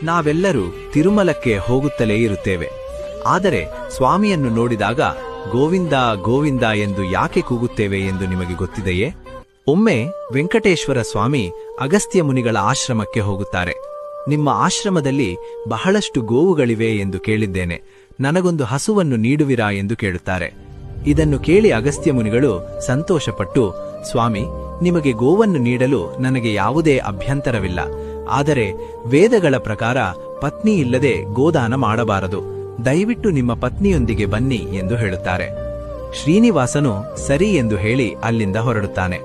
ನಾವೆಲ್ಲರೂ ತಿರುಮಲಕ್ಕೆ ಹೋಗುತ್ತಲೇ ಇರುತ್ತೇವೆ. ಆದರೆ ಸ್ವಾಮಿಯನ್ನು ನೋಡಿದಾಗ ಗೋವಿಂದ ಗೋವಿಂದ ಎಂದು ಯಾಕೆ ಕೂಗುತ್ತೇವೆ ಎಂದು ನಿಮಗೆ ಗೊತ್ತಿದೆಯೇ? ಒಮ್ಮೆ ವೆಂಕಟೇಶ್ವರ ಸ್ವಾಮಿ ಅಗಸ್ತ್ಯ ಮುನಿಗಳ ಆಶ್ರಮಕ್ಕೆ ಹೋಗುತ್ತಾರೆ. ನಿಮ್ಮ ಆಶ್ರಮದಲ್ಲಿ ಬಹಳಷ್ಟು ಗೋವುಗಳಿವೆ ಎಂದು ಕೇಳಿದ್ದೇನೆ, ನನಗೊಂದು ಹಸುವನ್ನು ನೀಡುವಿರಾ ಎಂದು ಕೇಳುತ್ತಾರೆ. ಇದನ್ನು ಕೇಳಿ ಅಗಸ್ತ್ಯ ಮುನಿಗಳು ಸಂತೋಷಪಟ್ಟು, ಸ್ವಾಮಿ, ನಿಮಗೆ ಗೋವನ್ನು ನೀಡಲು ನನಗೆ ಯಾವುದೇ ಅಭ್ಯಂತರವಿಲ್ಲ. ಆದರೆ ವೇದಗಳ ಪ್ರಕಾರ ಪತ್ನಿ ಇಲ್ಲದೆ ಗೋದಾನ ಮಾಡಬಾರದು. ದಯವಿಟ್ಟು ನಿಮ್ಮ ಪತ್ನಿಯೊಂದಿಗೆ ಬನ್ನಿ ಎಂದು ಹೇಳುತ್ತಾರೆ. ಶ್ರೀನಿವಾಸನು ಸರಿ ಎಂದು ಹೇಳಿ ಅಲ್ಲಿಂದ ಹೊರಡುತ್ತಾನೆ.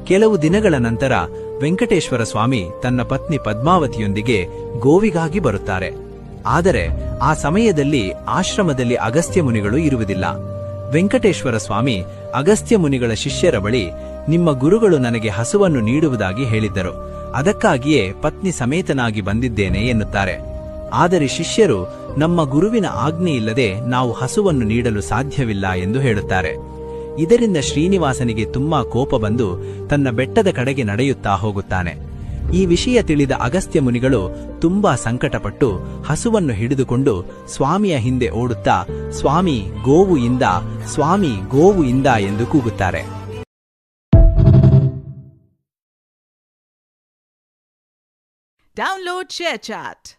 ಕೆಲವು ದಿನಗಳ ನಂತರ ವೆಂಕಟೇಶ್ವರ ಸ್ವಾಮಿ ತನ್ನ ಪತ್ನಿ ಪದ್ಮಾವತಿಯೊಂದಿಗೆ ಗೋವಿಗಾಗಿ ಬರುತ್ತಾರೆ. ಆದರೆ ಆ ಸಮಯದಲ್ಲಿ ಆಶ್ರಮದಲ್ಲಿ ಅಗಸ್ತ್ಯ ಮುನಿಗಳು ಇರುವುದಿಲ್ಲ. ವೆಂಕಟೇಶ್ವರ ಸ್ವಾಮಿ ಅಗಸ್ತ್ಯ ಮುನಿಗಳ ಶಿಷ್ಯರ ಬಳಿ, ನಿಮ್ಮ ಗುರುಗಳು ನನಗೆ ಹಸುವನ್ನು ನೀಡುವುದಾಗಿ ಹೇಳಿದ್ದರು, ಅದಕ್ಕಾಗಿಯೇ ಪತ್ನಿ ಸಮೇತನಾಗಿ ಬಂದಿದ್ದೇನೆ ಎನ್ನುತ್ತಾರೆ. ಆದರೆ ಶಿಷ್ಯರು, ನಮ್ಮ ಗುರುವಿನ ಆಜ್ಞೆ ಇಲ್ಲದೆ ನಾವು ಹಸುವನ್ನು ನೀಡಲು ಸಾಧ್ಯವಿಲ್ಲ ಎಂದು ಹೇಳುತ್ತಾರೆ. ಇದರಿಂದ ಶ್ರೀನಿವಾಸನಿಗೆ ತುಂಬಾ ಕೋಪ ಬಂದು ತನ್ನ ಬೆಟ್ಟದ ಕಡೆಗೆ ನಡೆಯುತ್ತಾ ಹೋಗುತ್ತಾನೆ. ಈ ವಿಷಯ ತಿಳಿದ ಅಗಸ್ತ್ಯ ಮುನಿಗಳು ತುಂಬಾ ಸಂಕಟಪಟ್ಟು ಹಸುವನ್ನು ಹಿಡಿದುಕೊಂಡು ಸ್ವಾಮಿಯ ಹಿಂದೆ ಓಡುತ್ತಾ, ಸ್ವಾಮಿ ಗೋವು ಇಂದ, ಸ್ವಾಮಿ ಗೋವು ಇಂದ ಎಂದು ಕೂಗುತ್ತಾರೆ. Download ShareChat.